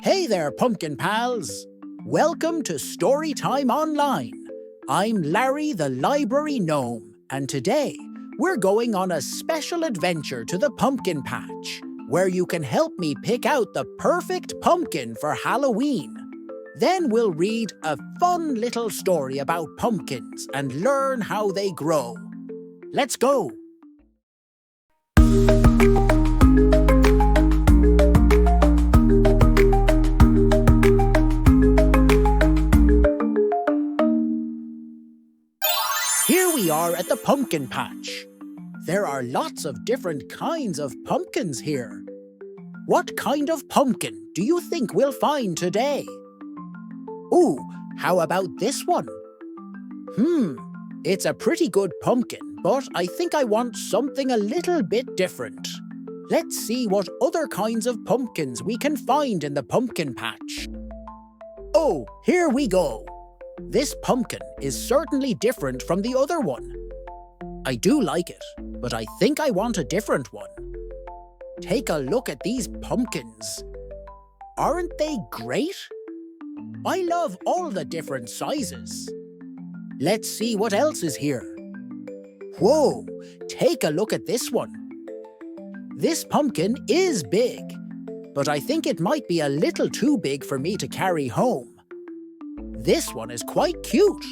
Hey there, pumpkin pals! Welcome to Storytime Online. I'm Larry the Library Gnome, and today we're going on a special adventure to the pumpkin patch, where you can help me pick out the perfect pumpkin for Halloween. Then we'll read a fun little story about pumpkins and learn how they grow. Let's go! Here we are at the pumpkin patch. There are lots of different kinds of pumpkins here. What kind of pumpkin do you think we'll find today? Ooh, how about this one? It's a pretty good pumpkin, but I think I want something a little bit different. Let's see what other kinds of pumpkins we can find in the pumpkin patch. Oh, here we go. This pumpkin is certainly different from the other one. I do like it, but I think I want a different one. Take a look at these pumpkins. Aren't they great? I love all the different sizes. Let's see what else is here. Whoa, take a look at this one. This pumpkin is big, but I think it might be a little too big for me to carry home. This one is quite cute,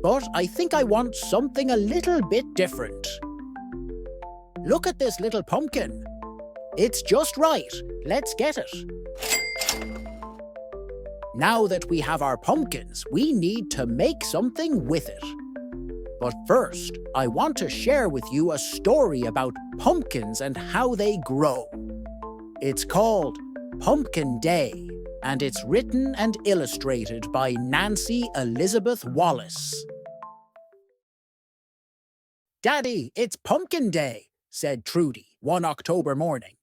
but I think I want something a little bit different. Look at this little pumpkin. It's just right. Let's get it. Now that we have our pumpkins, we need to make something with it. But first, I want to share with you a story about pumpkins and how they grow. It's called Pumpkin Day, and it's written and illustrated by Nancy Elizabeth Wallace. "Daddy, it's Pumpkin Day," said Trudy one October morning.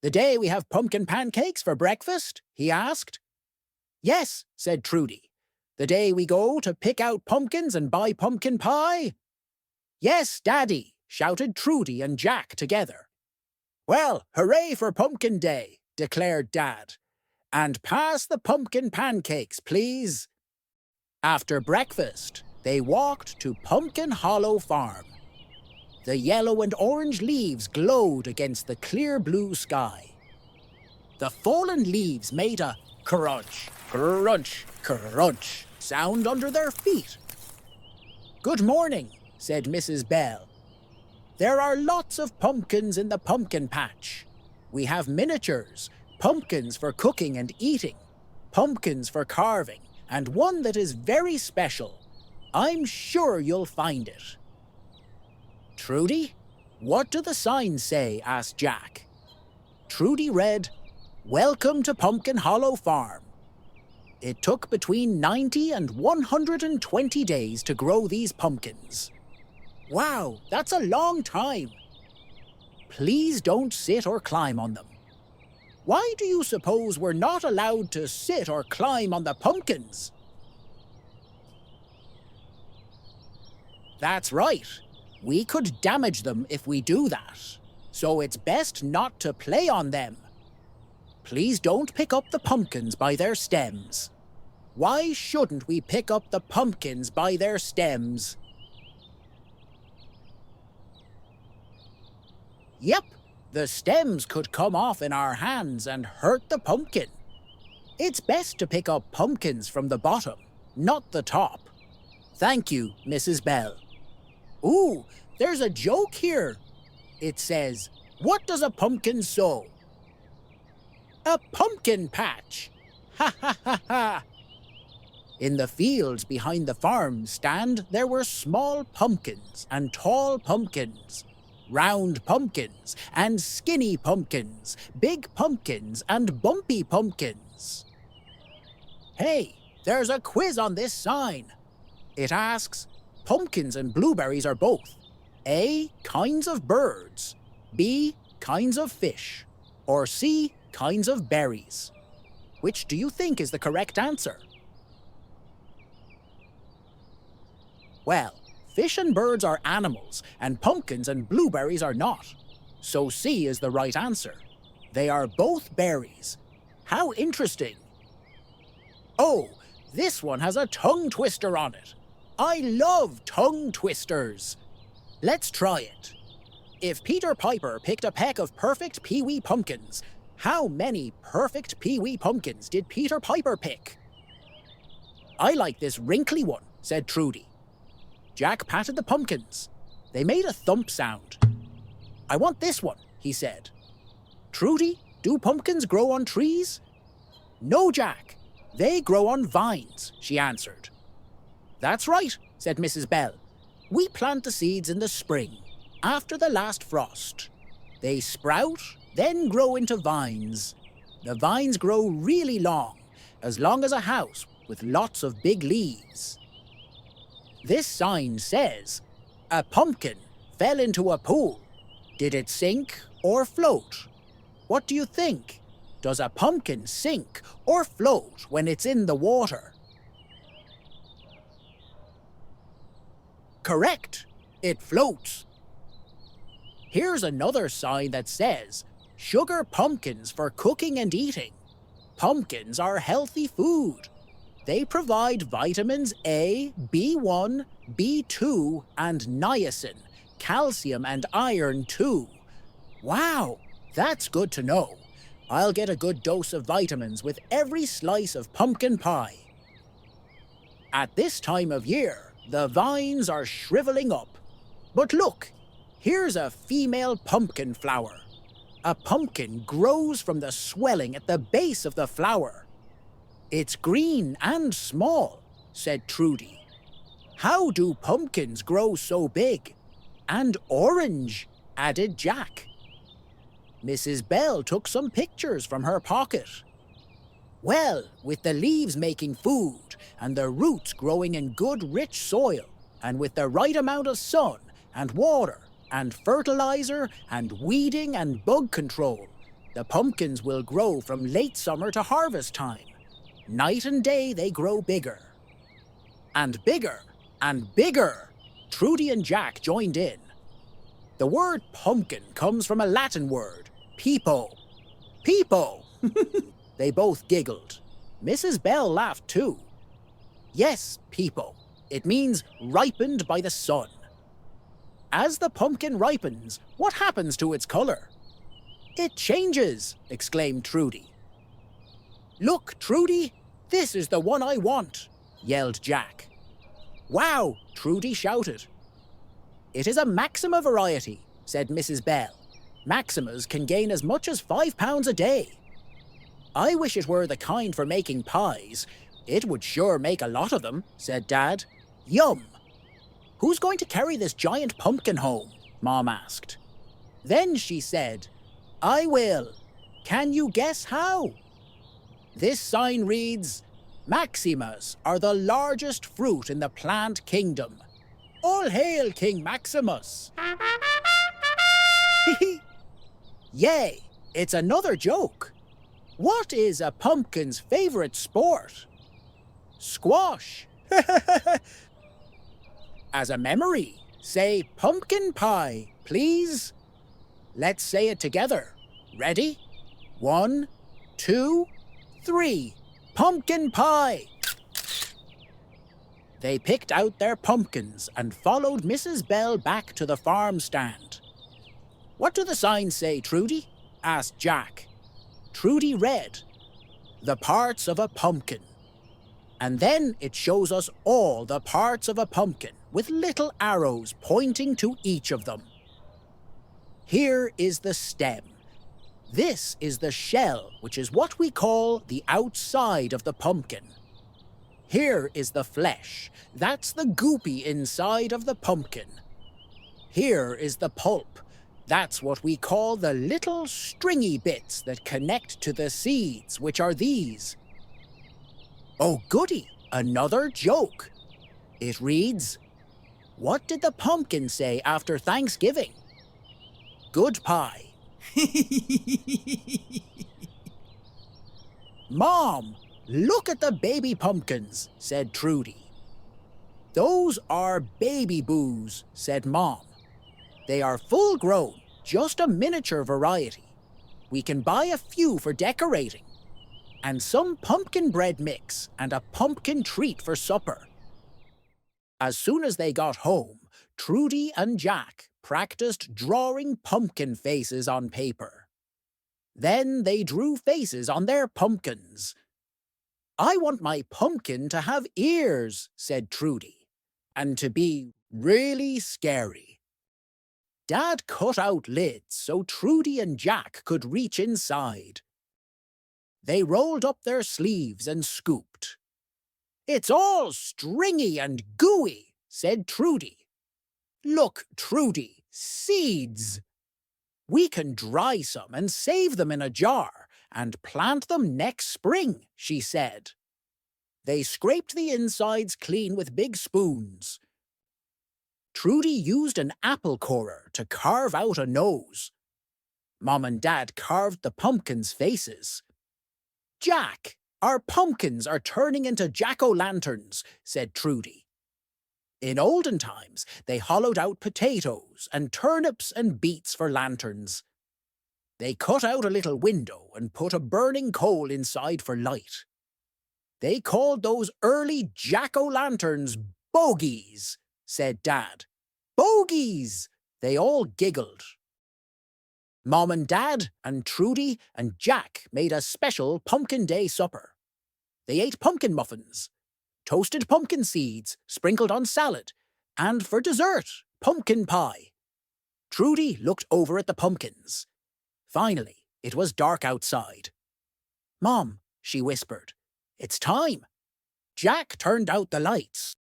"The day we have pumpkin pancakes for breakfast?" he asked. "Yes," said Trudy. "The day we go to pick out pumpkins and buy pumpkin pie?" "Yes, Daddy," shouted Trudy and Jack together. "Well, hooray for Pumpkin Day," declared Dad. "And pass the pumpkin pancakes, please." After breakfast, they walked to Pumpkin Hollow Farm. The yellow and orange leaves glowed against the clear blue sky. The fallen leaves made a crunch, crunch, crunch sound under their feet. "Good morning," said Mrs. Bell. "There are lots of pumpkins in the pumpkin patch. We have miniatures, pumpkins for cooking and eating, pumpkins for carving, and one that is very special. I'm sure you'll find it." "Trudy, what do the signs say?" asked Jack. Trudy read, "Welcome to Pumpkin Hollow Farm." It took between 90 and 120 days to grow these pumpkins. Wow, that's a long time. Please don't sit or climb on them. Why do you suppose we're not allowed to sit or climb on the pumpkins? That's right. We could damage them if we do that. So it's best not to play on them. Please don't pick up the pumpkins by their stems. Why shouldn't we pick up the pumpkins by their stems? Yep. The stems could come off in our hands and hurt the pumpkin. It's best to pick up pumpkins from the bottom, not the top. Thank you, Mrs. Bell. Ooh, there's a joke here. It says, "What does a pumpkin sow?" "A pumpkin patch." Ha ha ha ha. In the fields behind the farm stand, there were small pumpkins and tall pumpkins, round pumpkins and skinny pumpkins, big pumpkins and bumpy pumpkins. Hey, there's a quiz on this sign. It asks, pumpkins and blueberries are both A, kinds of birds, B, kinds of fish, or C, kinds of berries. Which do you think is the correct answer? Well, fish and birds are animals, and pumpkins and blueberries are not. So C is the right answer. They are both berries. How interesting. Oh, this one has a tongue twister on it. I love tongue twisters. Let's try it. If Peter Piper picked a peck of perfect Pee-wee pumpkins, how many perfect Pee-wee pumpkins did Peter Piper pick? I like this wrinkly one, said Trudy. Jack patted the pumpkins. They made a thump sound. I want this one, he said. Trudy, do pumpkins grow on trees? No, Jack. They grow on vines, she answered. That's right, said Mrs. Bell. We plant the seeds in the spring, after the last frost. They sprout, then grow into vines. The vines grow really long as a house with lots of big leaves. This sign says, a pumpkin fell into a pool. Did it sink or float? What do you think? Does a pumpkin sink or float when it's in the water? Correct. It floats. Here's another sign that says, sugar pumpkins for cooking and eating. Pumpkins are healthy food. They provide vitamins A, B1, B2, and niacin, calcium and iron too. Wow, that's good to know. I'll get a good dose of vitamins with every slice of pumpkin pie. At this time of year, the vines are shriveling up. But look, here's a female pumpkin flower. A pumpkin grows from the swelling at the base of the flower. It's green and small, said Trudy. How do pumpkins grow so big? And orange, added Jack. Mrs. Bell took some pictures from her pocket. Well, with the leaves making food, and the roots growing in good rich soil, and with the right amount of sun, and water, and fertilizer, and weeding and bug control, the pumpkins will grow from late summer to harvest time. Night and day they grow bigger. And bigger, and bigger. Trudy and Jack joined in. The word pumpkin comes from a Latin word, peepo. Peepo! They both giggled. Mrs. Bell laughed too. Yes, peepo. It means ripened by the sun. As the pumpkin ripens, what happens to its colour? It changes, exclaimed Trudy. Look, Trudy, this is the one I want, yelled Jack. Wow, Trudy shouted. It is a Maxima variety, said Mrs. Bell. Maximas can gain as much as 5 pounds a day. I wish it were the kind for making pies. It would sure make a lot of them, said Dad. Yum! Who's going to carry this giant pumpkin home? Mom asked. Then she said, I will. Can you guess how? This sign reads, Maximas are the largest fruit in the plant kingdom. All hail King Maximus! Yay, it's another joke. What is a pumpkin's favorite sport? Squash. As a memory, say pumpkin pie, please. Let's say it together. Ready? 1, 2, 3. Pumpkin pie! They picked out their pumpkins and followed Mrs. Bell back to the farm stand. What do the signs say, Trudy? Asked Jack. Trudy read, the parts of a pumpkin. And then it shows us all the parts of a pumpkin with little arrows pointing to each of them. Here is the stem. This is the shell, which is what we call the outside of the pumpkin. Here is the flesh. That's the goopy inside of the pumpkin. Here is the pulp. That's what we call the little stringy bits that connect to the seeds, which are these. Oh goody, another joke. It reads, what did the pumpkin say after Thanksgiving? Good pie. Mom, look at the baby pumpkins, said Trudy. Those are baby boos, said Mom. They are full grown, just a miniature variety. We can buy a few for decorating. and some pumpkin bread mix and a pumpkin treat for supper. As soon as they got home, Trudy and Jack practiced drawing pumpkin faces on paper. Then they drew faces on their pumpkins. "I want my pumpkin to have ears," said Trudy, "and to be really scary." Dad cut out lids so Trudy and Jack could reach inside. They rolled up their sleeves and scooped. "It's all stringy and gooey," said Trudy. "Look, Trudy, seeds! We can dry some and save them in a jar and plant them next spring," she said. They scraped the insides clean with big spoons. Trudy used an apple corer to carve out a nose. Mom and Dad carved the pumpkins' faces. "Jack, our pumpkins are turning into jack-o'-lanterns," said Trudy. In olden times, they hollowed out potatoes and turnips and beets for lanterns. They cut out a little window and put a burning coal inside for light. They called those early jack-o'-lanterns bogies, said Dad. "Bogies!" They all giggled. Mom and Dad and Trudy and Jack made a special Pumpkin Day supper. They ate pumpkin muffins, toasted pumpkin seeds sprinkled on salad, and for dessert, pumpkin pie. Trudy looked over at the pumpkins. Finally, it was dark outside. "Mom," she whispered, "it's time." Jack turned out the lights.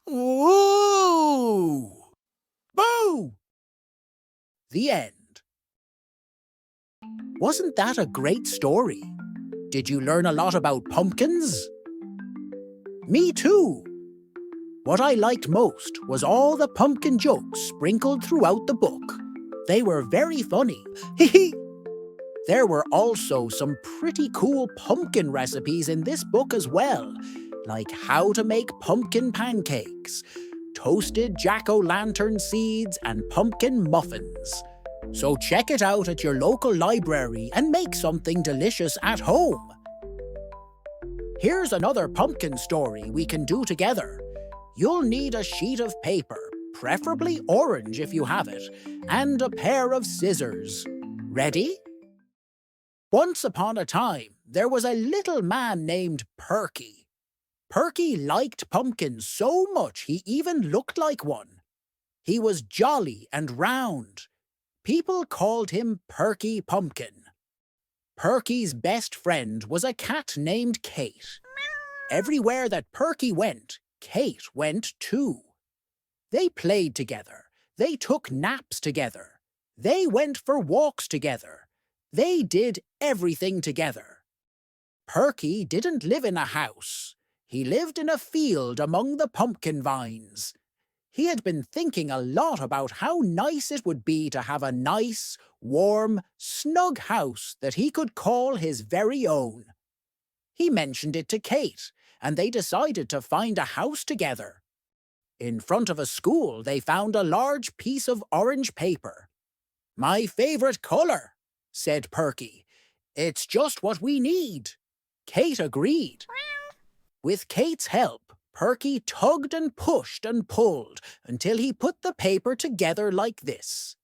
Ooh! Boo! The end. Wasn't that a great story? Did you learn a lot about pumpkins? Me too. What I liked most was all the pumpkin jokes sprinkled throughout the book. They were very funny. There were also some pretty cool pumpkin recipes in this book as well, like how to make pumpkin pancakes, toasted jack-o'-lantern seeds, and pumpkin muffins. So check it out at your local library and make something delicious at home. Here's another pumpkin story we can do together. You'll need a sheet of paper, preferably orange if you have it, and a pair of scissors. Ready? Once upon a time, there was a little man named Perky. Perky liked pumpkins so much he even looked like one. He was jolly and round. People called him Perky Pumpkin. Perky's best friend was a cat named Kate. Everywhere that Perky went, Kate went too. They played together. They took naps together. They went for walks together. They did everything together. Perky didn't live in a house. He lived in a field among the pumpkin vines. He had been thinking a lot about how nice it would be to have a nice, warm, snug house that he could call his very own. He mentioned it to Kate, and they decided to find a house together. In front of a school, they found a large piece of orange paper. "My favorite color," said Perky. "It's just what we need." Kate agreed. With Kate's help, Perky tugged and pushed and pulled until he put the paper together like this.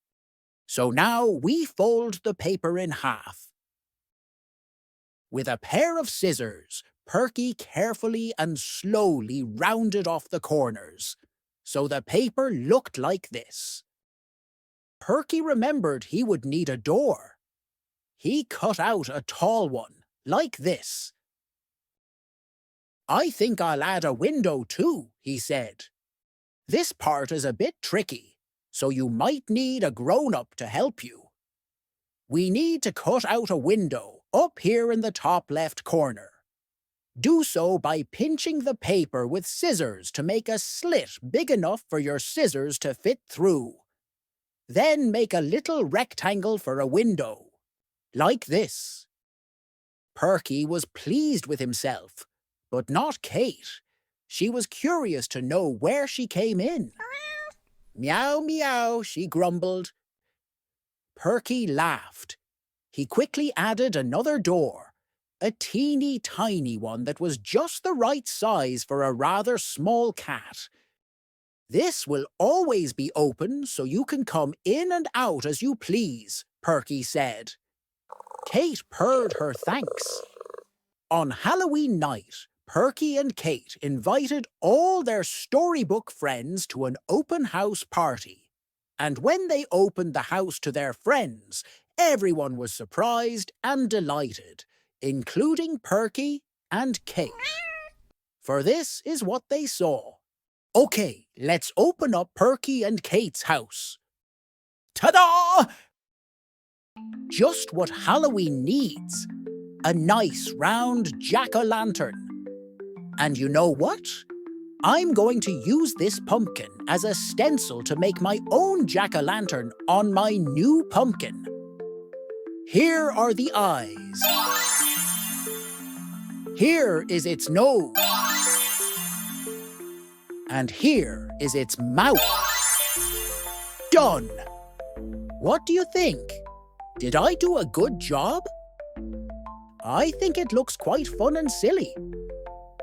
So now we fold the paper in half. With a pair of scissors, Perky carefully and slowly rounded off the corners, so the paper looked like this. Perky remembered he would need a door. He cut out a tall one, like this. "I think I'll add a window too," he said. "This part is a bit tricky, so you might need a grown-up to help you. We need to cut out a window up here in the top left corner. Do so by pinching the paper with scissors to make a slit big enough for your scissors to fit through. Then make a little rectangle for a window, like this." Perky was pleased with himself, but not Kate. She was curious to know where she came in. "Meow, meow," she grumbled. Perky laughed. He quickly added another door, a teeny tiny one that was just the right size for a rather small cat. This will always be open so you can come in and out as you please, Perky said. Kate purred her thanks. On Halloween night, Perky and Kate invited all their storybook friends to an open house party. And when they opened the house to their friends, everyone was surprised and delighted, including Perky and Kate. For this is what they saw. Okay, let's open up Perky and Kate's house. Ta-da! Just what Halloween needs. A nice round jack-o'-lantern. And you know what? I'm going to use this pumpkin as a stencil to make my own jack-o'-lantern on my new pumpkin. Here are the eyes. Here is its nose. And here is its mouth. Done! What do you think? Did I do a good job? I think it looks quite fun and silly.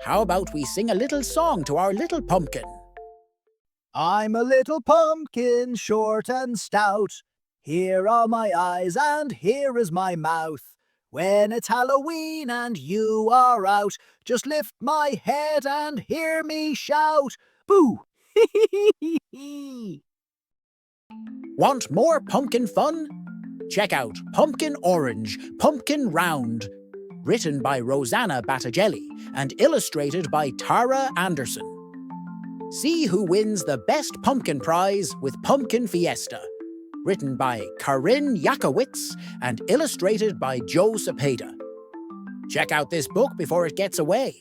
How about we sing a little song to our little pumpkin? I'm a little pumpkin, short and stout. Here are my eyes and here is my mouth. When it's Halloween and you are out, just lift my head and hear me shout. Boo! Want more pumpkin fun? Check out Pumpkin Orange, Pumpkin Round, written by Rosanna Battagelli and illustrated by Tara Anderson. See who wins the Best Pumpkin Prize with Pumpkin Fiesta, written by Karin Yakowitz and illustrated by Joe Cepeda. Check out this book before it gets away,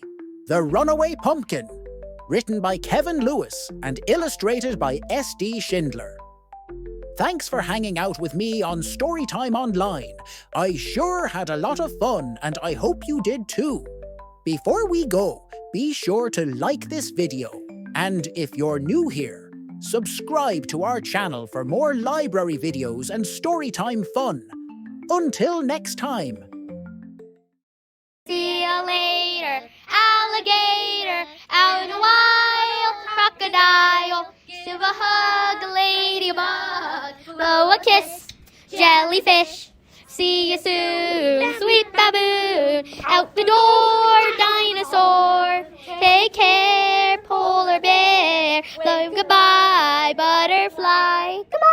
The Runaway Pumpkin, written by Kevin Lewis and illustrated by S.D. Schindler. Thanks for hanging out with me on Storytime Online. I sure had a lot of fun and I hope you did too. Before we go, be sure to like this video. And if you're new here, subscribe to our channel for more library videos and Storytime fun. Until next time. See you later, alligator, out in the wild, crocodile. Give a hug, ladybug, blow a kiss, jellyfish. See you soon, sweet baboon, out the door, dinosaur. Take care, polar bear, blow goodbye, butterfly. Come on.